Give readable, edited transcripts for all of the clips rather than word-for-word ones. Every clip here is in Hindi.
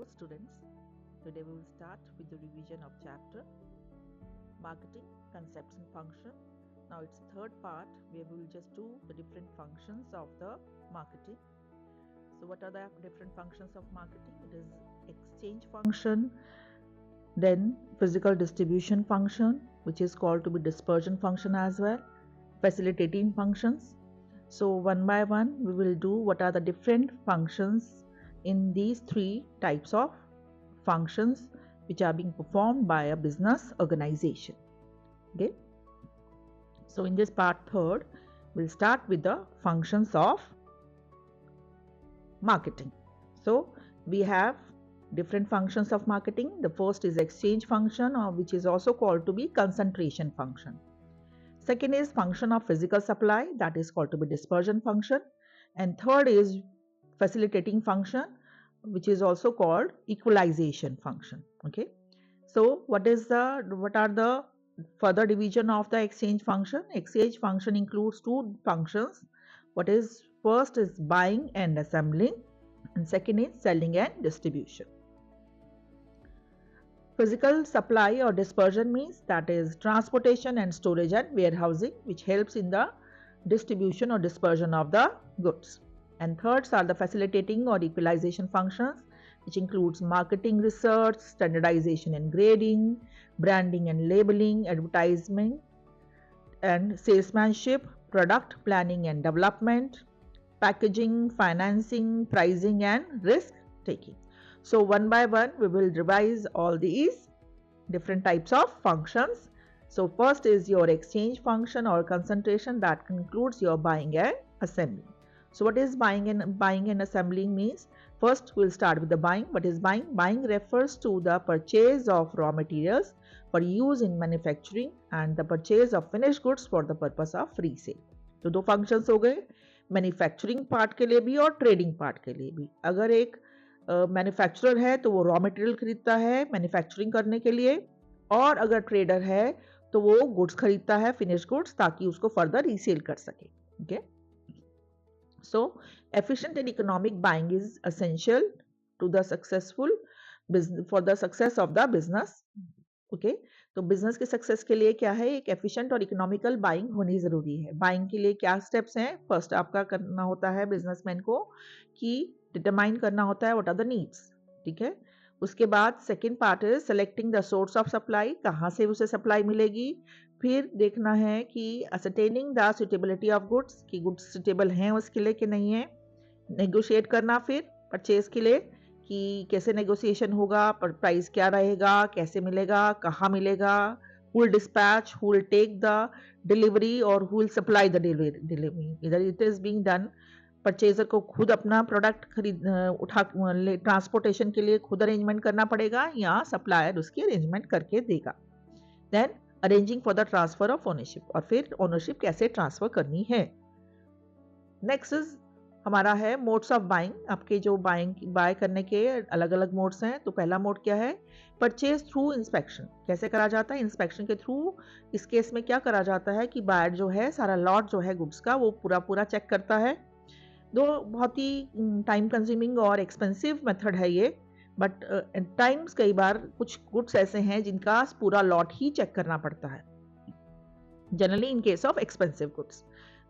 Hello students, today we will start with the revision of chapter Marketing, Concepts and Function. Now it's the third part where we will just do the different functions of the marketing. So what are the different functions of marketing? It is exchange function, then physical distribution function, which is called to be dispersion function as well, facilitating functions. So one by one we will do what are the different functions in these three types of functions which are being performed by a business organization. Okay, so in this part third we'll start with the functions of marketing. So we have different functions of marketing. The first is exchange function, or which is also called to be concentration function. Second is function of physical supply, that is called to be dispersion function. And third is facilitating function, which is also called equalization function. Okay, so what are the further division of the exchange function? Exchange function includes two functions. What is first is buying and assembling, and second is selling and distribution. Physical supply or dispersion means that is transportation and storage and warehousing, which helps in the distribution or dispersion of the goods. And thirds are the facilitating or equalization functions, which includes marketing research, standardization and grading, branding and labeling, advertising and salesmanship, product planning and development, packaging, financing, pricing and risk taking. So one by one we will revise all these different types of functions. So first is your exchange function or concentration, that includes your buying and assembling. So what is buying and assembling means? First we'll start with the buying. What is buying? Buying refers to the purchase of raw materials for use in manufacturing and the purchase of finished goods for the purpose of resale. तो दो functions हो गए, मैन्युफैक्चरिंग पार्ट के लिए भी और ट्रेडिंग पार्ट के लिए भी. अगर एक मैन्युफैक्चरर है तो वो रॉ मटेरियल खरीदता है मैन्युफैक्चरिंग करने के लिए, और अगर ट्रेडर है तो वो गुड्स खरीदता है, फिनिश गुड्स, ताकि उसको फर्दर रीसेल कर सके. Okay, so efficient and economic buying is essential to the successful for the success of the business. Okay, तो बिजनेस के सक्सेस के लिए क्या है, एक एफिशिएंट और इकोनॉमिकल बाइंग होनी जरूरी है. बाइंग के लिए क्या स्टेप्स हैं? फर्स्ट आपका करना होता है बिजनेसमैन को कि डिटरमाइन करना होता है व्हाट आर द नीड्स. ठीक है, उसके बाद सेकंड पार्ट है selecting the source of supply, कहाँ से उसे सप्लाई मिलेगी. फिर देखना है कि ascertaining the suitability of goods, कि गुड्स सुटेबल हैं उसके लिए कि नहीं है. नेगोशिएट करना फिर परचेज के लिए कि कैसे नेगोशिएशन होगा, प्राइस क्या रहेगा, कैसे मिलेगा, कहाँ मिलेगा, who will dispatch, who will take the delivery और who will supply the delivery. Either it is being done, purchaser को खुद अपना प्रोडक्ट खरीद उठा ट्रांसपोर्टेशन के लिए खुद अरेंजमेंट करना पड़ेगा या सप्लायर उसकी अरेंजमेंट करके देगा. Then arranging for the transfer of ownership, और फिर ओनरशिप कैसे ट्रांसफर करनी है. नेक्स्ट इज हमारा है मोड्स ऑफ बाइंग. आपके जो बाय करने के अलग अलग मोड्स हैं. तो पहला मोड क्या है? Purchase through inspection. कैसे करा जाता है? इंस्पेक्शन के थ्रू. इस केस में क्या करा जाता है कि बायर जो है सारा लॉट जो है गुड्स का वो पूरा चेक करता है. दो बहुत ही टाइम कंज्यूमिंग और एक्सपेंसिव मेथड है ये, बट टाइम्स कई बार कुछ गुड्स ऐसे हैं जिनका पूरा लॉट ही चेक करना पड़ता है, generally in case of expensive goods.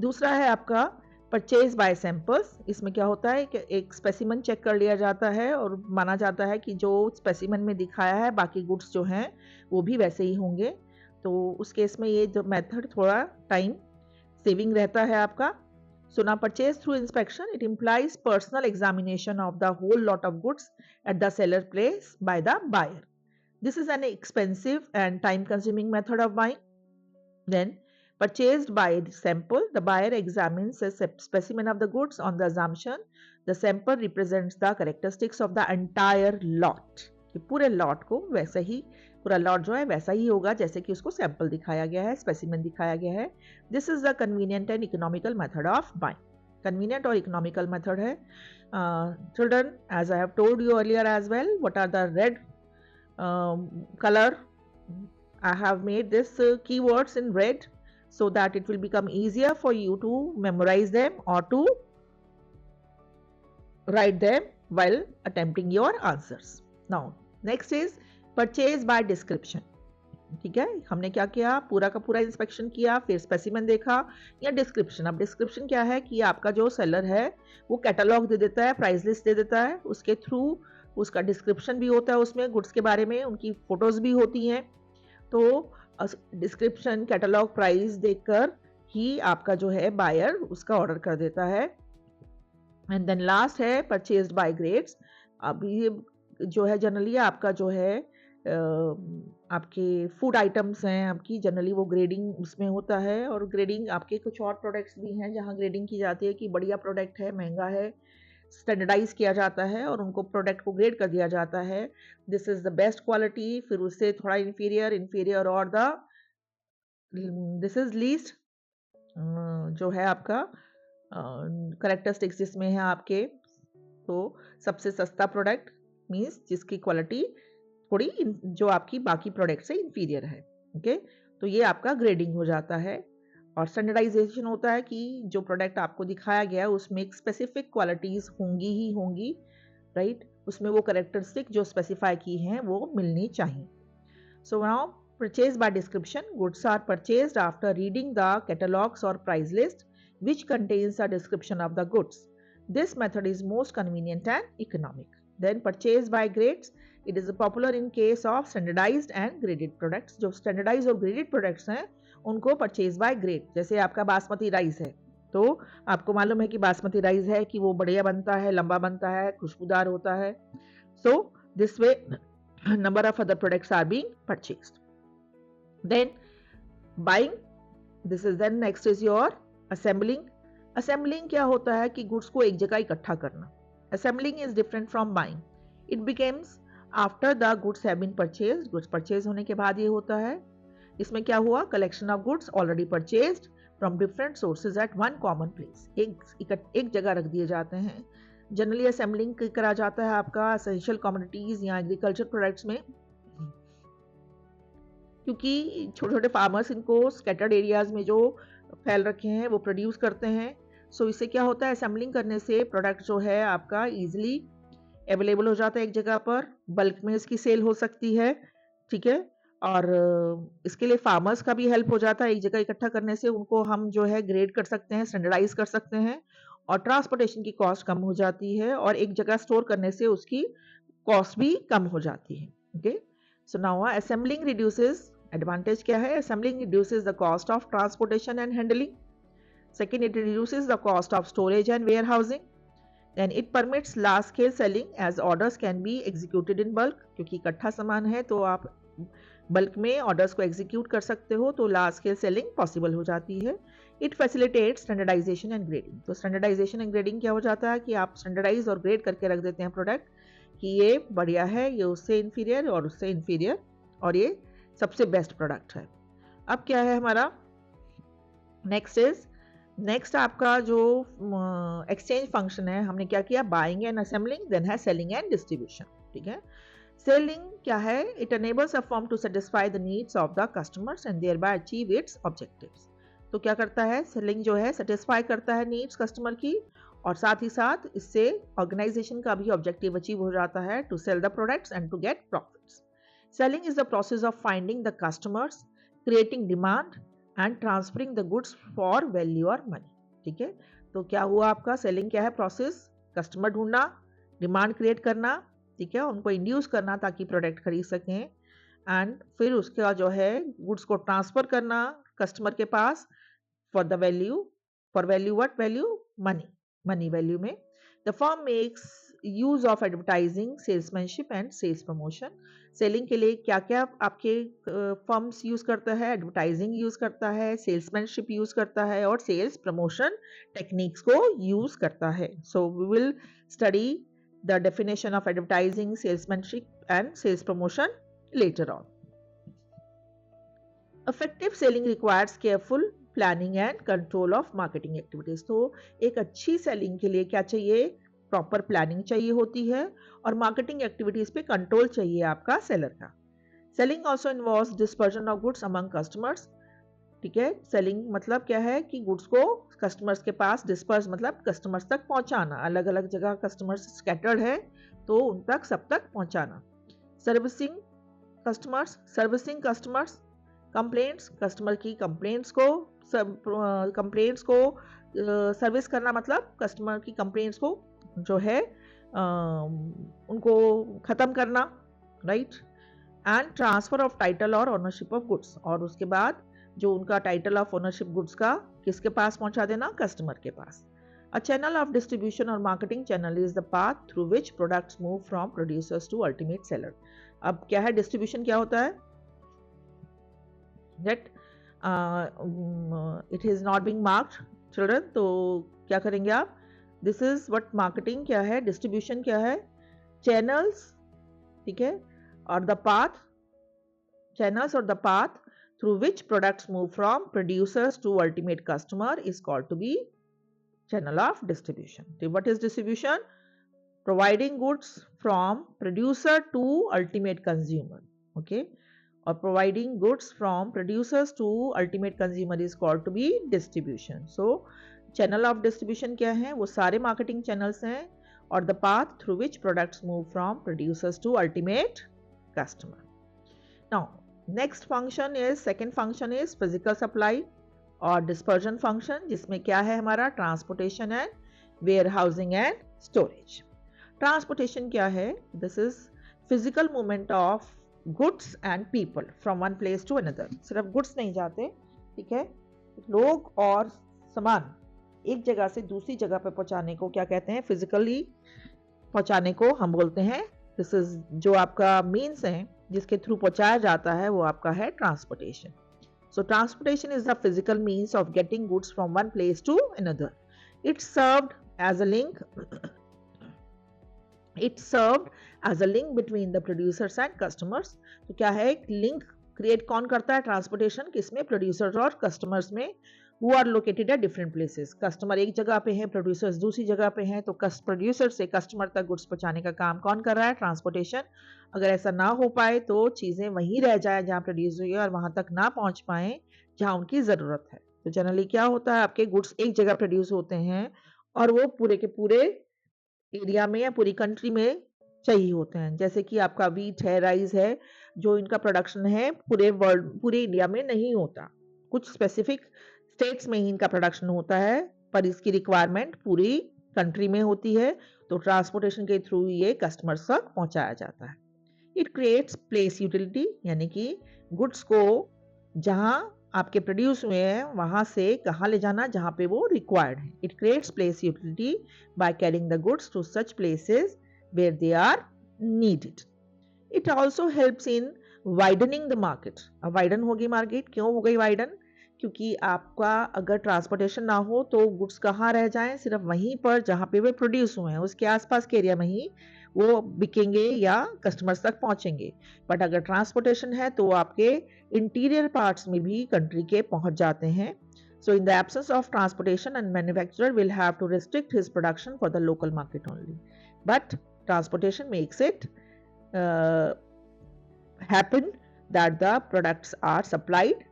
दूसरा है आपका परचेज बाय सैंपल्स. इसमें क्या होता है कि एक स्पेसिमन चेक कर लिया जाता है और माना जाता है कि जो स्पेसिमन में दिखाया है बाकी गुड्स जो हैं वो भी वैसे ही होंगे. तो उस केस में ये जो मेथड थोड़ा टाइम सेविंग रहता है आपका. So now purchase through inspection, it implies personal examination of the whole lot of goods at the seller place by the buyer. This is an expensive and time consuming method of buying. Then purchased by sample, the buyer examines a specimen of the goods on the assumption the sample represents the characteristics of the entire lot. कि पूरे लॉट को वैसे ही, पूरा लॉट जो है वैसा ही होगा जैसे कि उसको सैंपल दिखाया गया है, स्पेसिमेन दिखाया गया है. This is the convenient and economical method of buying. Convenient और इकोनॉमिकल मेथड है. Children, as I have told you earlier as well, what are the red color? I have made this keywords in red so that it will become easier for you to memorize them or to write them while attempting your answers. Now next is purchase by description. ठीक है, हमने क्या किया, पूरा का पूरा इंस्पेक्शन किया, फिर स्पेसिमेन देखा या डिस्क्रिप्शन. अब डिस्क्रिप्शन क्या है कि आपका जो सेलर है वो कैटलॉग दे देता है, प्राइस लिस्ट दे देता है, उसके थ्रू उसका डिस्क्रिप्शन भी होता है, उसमें गुड्स के बारे में उनकी फोटोज भी होती हैं. तो डिस्क्रिप्शन, कैटलॉग, प्राइस देखकर ही आपका जो है बायर उसका ऑर्डर कर देता है. एंड देन लास्ट है परचेज्ड बाय ग्रेड्स. अब ये जो है जनरली आपका जो है आपके फूड आइटम्स हैं, आपकी जनरली वो ग्रेडिंग उसमें होता है. और ग्रेडिंग आपके कुछ और प्रोडक्ट्स भी हैं जहाँ ग्रेडिंग की जाती है कि बढ़िया प्रोडक्ट है, महंगा है, स्टैंडर्डाइज किया जाता है और उनको प्रोडक्ट को ग्रेड कर दिया जाता है. This is the best quality, फिर उससे थोड़ा इंफीरियर और द दिस इज लीस्ट जो है आपका करेक्टरिस्टिक्स जिसमें है आपके, तो सबसे सस्ता प्रोडक्ट मीन्स जिसकी क्वालिटी थोड़ी जो आपकी बाकी प्रोडक्ट से इंफीरियर है. ओके, तो ये आपका ग्रेडिंग हो जाता है. और स्टैंडर्डाइजेशन होता है कि जो प्रोडक्ट आपको दिखाया गया उसमें एक स्पेसिफिक क्वालिटीज होंगी ही होंगी, राइट, उसमें वो करेक्टरिस्टिक जो स्पेसिफाई की हैं वो मिलनी चाहिए. So now purchase by description. Goods are purchased after reading the catalogs or price list which contains a description of the goods. This method is most convenient and economic. Then purchase by grades. It is popular in case of standardized and graded products. जो standardized और graded products हैं उनको purchase by grade. जैसे आपका बासमती राइस है तो आपको मालूम है कि बासमती राइस है कि वो बढ़िया बनता है, लंबा बनता है, खुशबूदार होता है. So this way number of other products are being purchased. Then buying, this is then next is your assembling. Assembling क्या होता है कि गुड्स को एक जगह इकट्ठा करना. Assembling is different from buying. It becomes after the goods have been purchased. Goods purchase होने के बाद ये होता है. इसमें क्या हुआ, collection of goods already purchased from different sources at one common place. एक जगह रख दिए जाते हैं. जनरली असेंबलिंग करा जाता है आपका एसेंशियल कमोडिटीज या एग्रीकल्चर प्रोडक्ट्स में, क्योंकि छोटे छोटे फार्मर्स इनको स्कैटर्ड एरियाज में जो फैल रखे हैं वो प्रोड्यूस करते हैं. सो इससे क्या होता है, असेंबलिंग करने से प्रोडक्ट जो है आपका इजीली अवेलेबल हो जाता है एक जगह पर, बल्क में इसकी सेल हो सकती है. ठीक है, और इसके लिए फार्मर्स का भी हेल्प हो जाता है. एक जगह इकट्ठा करने से उनको हम जो है ग्रेड कर सकते हैं, स्टैंडर्डाइज कर सकते हैं और ट्रांसपोर्टेशन की कॉस्ट कम हो जाती है और एक जगह स्टोर करने से उसकी कॉस्ट भी कम हो जाती है. Okay, so now assembling reduces, advantage क्या है, assembling reduces the cost of transportation and handling. Second, it reduces the cost of storage and warehousing. Then it permits large scale selling as orders can be executed in bulk. क्योंकि इकट्ठा सामान है तो आप बल्क में ऑर्डर्स को एग्जीक्यूट कर सकते हो, तो लार्ज स्केल सेलिंग पॉसिबल हो जाती है. It facilitate standardisation and grading. तो स्टैंडर्डाइजेशन एंड ग्रेडिंग क्या हो जाता है कि आप स्टैंडर्डाइज और ग्रेड करके रख देते हैं प्रोडक्ट कि ये बढ़िया है, ये उससे इन्फीरियर और उससे इन्फीरियर और ये सबसे बेस्ट प्रोडक्ट है. अब क्या है हमारा नेक्स्ट आपका जो एक्सचेंज फंक्शन है, हमने क्या किया, बाइंग एंड असेंबलिंग, देन है सेलिंग एंड डिस्ट्रीब्यूशन. ठीक है, सेलिंग क्या है, it enables a firm to satisfy the needs of the customers and thereby achieve its objectives. तो क्या करता है, सेलिंग जो है सेटिस्फाई करता है नीड्स कस्टमर की और साथ ही साथ इससे ऑर्गेनाइजेशन का भी ऑब्जेक्टिव अचीव हो जाता है, to sell the products and to get profits. Selling is the process of finding the customers, creating demand and transferring the goods for value और मनी. ठीक है, तो क्या हुआ आपका, सेलिंग क्या है, प्रोसेस, कस्टमर ढूंढना, डिमांड क्रिएट करना, ठीक है, उनको इंड्यूस करना ताकि प्रोडक्ट खरीद सकें, एंड फिर उसका जो है गुड्स को ट्रांसफर करना कस्टमर के पास for the value, for value what value, money value में. The firm makes use of advertising, salesmanship and sales promotion. Selling के लिए क्या क्या आपके फर्म्स यूज करता है, एडवर्टाइजिंग यूज करता है, सेल्समैनशिप यूज करता है और सेल्स प्रमोशन टेक्निक्स को यूज करता है. So we will study the definition of advertising, salesmanship and sales promotion later on. Effective selling requires careful planning and control of marketing activities. तो एक अच्छी सेलिंग के लिए क्या चाहिए, प्रॉपर प्लानिंग चाहिए होती है और मार्केटिंग एक्टिविटीज पे कंट्रोल चाहिए आपका सेलर का. Selling also involves dispersion of goods among customers. ठीक है। सेलिंग मतलब क्या है कि गुड्स को कस्टमर्स के पास, डिस्पर्स मतलब कस्टमर्स तक पहुंचाना, अलग अलग जगह कस्टमर्स स्कैटर्ड है तो उन तक सब तक पहुंचाना। Servicing customers, servicing customers, complaints customer की कंप्लेंट्स को सर्विस करना मतलब कस्टमर की कंप्लेंट्स को जो है उनको ख़त्म करना, right. And transfer of title और ओनरशिप ऑफ गुड्स, और उसके बाद जो उनका टाइटल ऑफ ओनरशिप गुड्स का किसके पास पहुंचा देना, कस्टमर के पास। अ चैनल ऑफ डिस्ट्रीब्यूशन और marketing channel is the path through which products move from producers to ultimate seller. अब क्या है डिस्ट्रीब्यूशन, क्या होता है, that it is not being marked children, तो क्या करेंगे आप, दिस इज व्हाट मार्केटिंग क्या है, डिस्ट्रीब्यूशन क्या है, चैनल्स, ठीक है, और the path, channels or the path through which products move from producers to ultimate customer is called to be channel of distribution. So what is distribution? Providing goods from producer to ultimate consumer, okay, or providing goods from producers to ultimate consumer is called to be distribution. So channel of distribution क्या है, वो सारे marketing channels हैं, और the path through which products move from producers to ultimate customer. Now next function is, second function is physical supply और डिस्पर्जन फंक्शन, जिसमें क्या है हमारा transportation and warehousing and storage. Transportation क्या है, this is physical movement of goods and people from one place to another. सिर्फ गुड्स नहीं जाते, ठीक है, लोग और सामान एक जगह से दूसरी जगह पर पहुंचाने को क्या कहते हैं, फिजिकली पहुंचाने को हम बोलते हैं, दिस इज जो आपका मीन्स है जिसके थ्रू पहुंचाया जाता है वो आपका है transportation. So transportation is the physical means of getting goods from one place to another. It's served as a link, it's served as a link between the producers and customers. तो क्या है, एक लिंक क्रिएट कौन करता है, ट्रांसपोर्टेशन, किसमें, प्रोड्यूसर्स और कस्टमर्स में, who are located at different places। Customer एक जगह पे है, प्रोड्यूसर्स दूसरी जगह पे हैं, तो प्रोड्यूसर से कस्टमर तक गुड्स पहुंचाने का काम कौन कर रहा है, ट्रांसपोर्टेशन। अगर ऐसा ना हो पाए तो चीज़ें वहीं रह जाए जहाँ प्रोड्यूस हुई है और वहाँ तक ना पहुँच पाए जहाँ उनकी ज़रूरत है। तो जनरली क्या होता है, आपके गुड्स एक जगह प्रोड्यूस होते हैं और वो पूरे के पूरे एरिया में या पूरी कंट्री में चाहिए होते हैं। जैसे कि आपका वीट है, राइस है, जो इनका प्रोडक्शन है पूरे वर्ल्ड, पूरे इंडिया में नहीं होता, कुछ स्पेसिफिक स्टेट्स में ही इनका प्रोडक्शन होता है, पर इसकी रिक्वायरमेंट पूरी कंट्री में होती है, तो ट्रांसपोर्टेशन के थ्रू ये कस्टमर्स तक पहुंचाया जाता है। इट क्रिएट्स प्लेस यूटिलिटी, यानी कि गुड्स को जहां आपके प्रोड्यूस हुए हैं वहां से कहाँ ले जाना, जहां पे वो रिक्वायर्ड है। It creates place utility by carrying the goods to such places where they are needed. It also helps in widening the market. अब वाइडन होगी मार्केट, क्यों हो गई वाइडन, क्योंकि आपका अगर ट्रांसपोर्टेशन ना हो तो गुड्स कहाँ रह जाएं, सिर्फ वहीं पर जहाँ पे वे प्रोड्यूस हुए हैं, उसके आसपास के एरिया में ही वो बिकेंगे या कस्टमर्स तक पहुँचेंगे। बट अगर ट्रांसपोर्टेशन है तो आपके इंटीरियर पार्ट्स में भी कंट्री के पहुँच जाते हैं। So in the absence of transportation, and manufacturer will have to restrict his production for the local market only. But transportation makes it happen that the products are supplied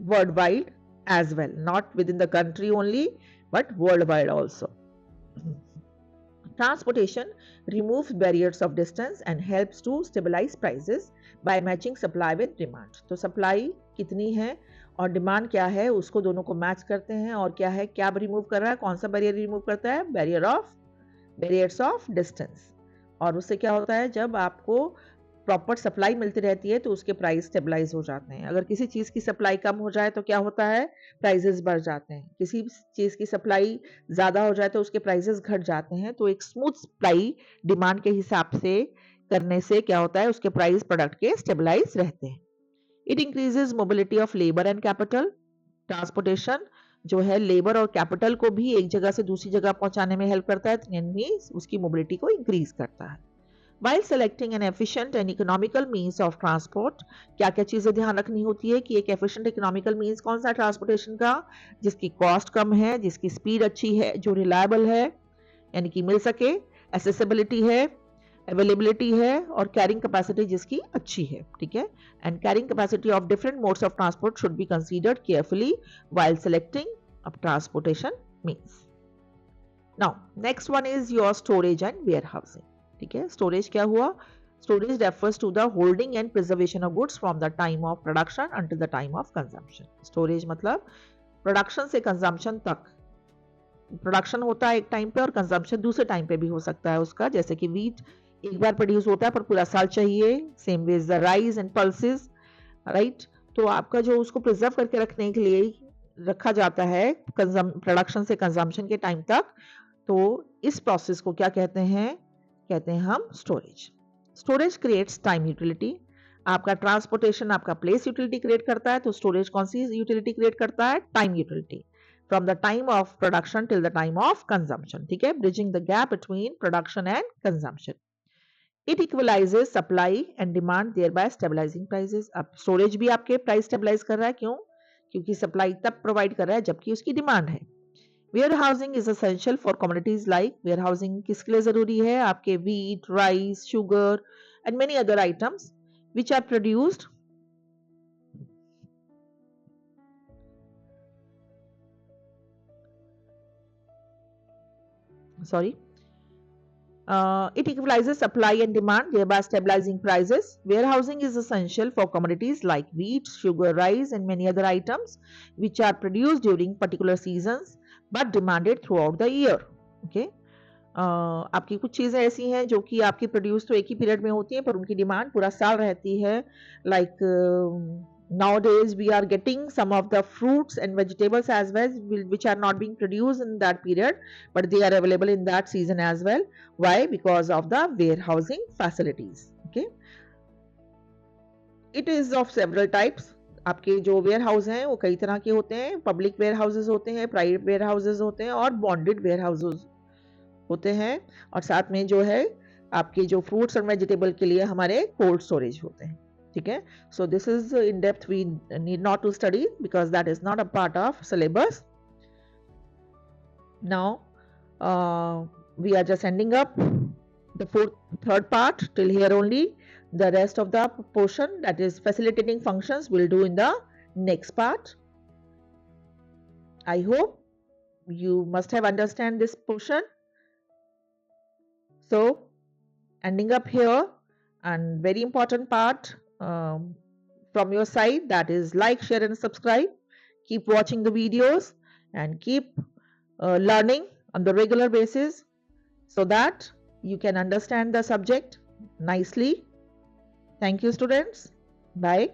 worldwide as well, not within the country only, but worldwide also. Transportation removes barriers of distance and helps to stabilize prices by matching supply with demand. तो supply कितनी है और डिमांड क्या है उसको दोनों को मैच करते हैं, और क्या है, क्या रिमूव कर रहा है, कौन सा बैरियर रिमूव करता है, बैरियर्स ऑफ डिस्टेंस। और उससे क्या होता है, जब आपको प्रॉपर सप्लाई मिलती रहती है तो उसके प्राइस स्टेबलाइज हो जाते हैं। अगर किसी चीज़ की सप्लाई कम हो जाए तो क्या होता है, प्राइसेस बढ़ जाते हैं। किसी चीज़ की सप्लाई ज़्यादा हो जाए तो उसके प्राइसेस घट जाते हैं। तो एक स्मूथ सप्लाई डिमांड के हिसाब से करने से क्या होता है, उसके प्राइस प्रोडक्ट के स्टेबलाइज रहते हैं। It increases mobility of labour and capital. Transportation जो है लेबर और कैपिटल को भी एक जगह से दूसरी जगह पहुंचाने में हेल्प करता है, यानी उसकी मोबिलिटी को इंक्रीज करता है। While selecting an efficient and economical means of transport, क्या क्या चीज़ें ध्यान रखनी होती है कि एक efficient economical means कौन सा ट्रांसपोर्टेशन का, जिसकी कॉस्ट कम है, जिसकी स्पीड अच्छी है, जो रिलायबल है यानी कि मिल सके, accessibility है, अवेलेबिलिटी है और कैरिंग कैपेसिटी जिसकी अच्छी है, ठीक है। And carrying capacity of different modes of transport should be considered carefully while selecting a transportation means. Now next one is your storage and warehousing, ठीक है। स्टोरेज क्या हुआ? Storage refers to the holding and preservation of goods from the time of production until the time of consumption. Storage मतलब प्रोडक्शन से कंजम्पशन तक। प्रोडक्शन होता है एक टाइम पे और कंजम्पशन दूसरे टाइम पे भी हो सकता है उसका, जैसे कि वीट एक बार प्रोड्यूस होता है पर पूरा साल चाहिए, same ways the rice and pulses, right. तो आपका जो उसको प्रिजर्व करके रखने के लिए रखा जाता है प्रोडक्शन से कंजम्पशन के टाइम तक, तो इस प्रोसेस को क्या कहते हैं? कहते हैं हम storage. Storage creates time utility. आपका ट्रांसपोर्टेशन आपका प्लेस यूटिलिटी क्रिएट करता है, तो स्टोरेज कौन सी यूटिलिटी क्रिएट करता है? Time utility from the time of production till the time of consumption, ठीक है। Bridging the gap between production and consumption. It equalises supply and demand thereby stabilising prices. अब स्टोरेज भी आपके प्राइस स्टेबलाइज कर रहा है, क्यों? क्योंकि सप्लाई तब प्रोवाइड कर रहा है जबकि उसकी डिमांड है। Warehousing is essential for commodities like, warehousing किसके लिए जरूरी है? आपके wheat, rice, sugar and many other items which are produced it equalizes supply and demand, thereby stabilizing prices. Warehousing is essential for commodities like wheat, sugar, rice, and many other items which are produced during particular seasons but demanded throughout the year. Okay. आपकी कुछ चीज़ें ऐसी हैं जो कि आपकी प्रोड्यूस तो एक ही पीरियड में होती हैं पर उनकी डिमांड पूरा साल रहती है, like nowadays we are getting some of the fruits and vegetables as well which are not being produced in that period but they are available in that season as well. Why? Because of the warehousing facilities. Okay, it is of several types. आपके जो वेयर हाउस हैं वो कई तरह के होते हैं। पब्लिक वेयर हाउसेज होते हैं, प्राइवेट वेयर हाउसेज होते हैं और बॉन्डेड वेयर हाउसेज होते हैं, और साथ में जो है आपके जो फ्रूट्स और वेजिटेबल के लिए हमारे कोल्ड स्टोरेज होते हैं, ठीक है। So this is in depth we need not to study because that is not a part of syllabus. Now we are just ending up the third part till here only. The rest of the portion, that is facilitating functions, we'll do in the next part. I hope you must have understand this portion. So ending up here, and very important part from your side, that is like, share and subscribe. Keep watching the videos and keep learning on the regular basis so that you can understand the subject nicely. Thank you, students. Bye.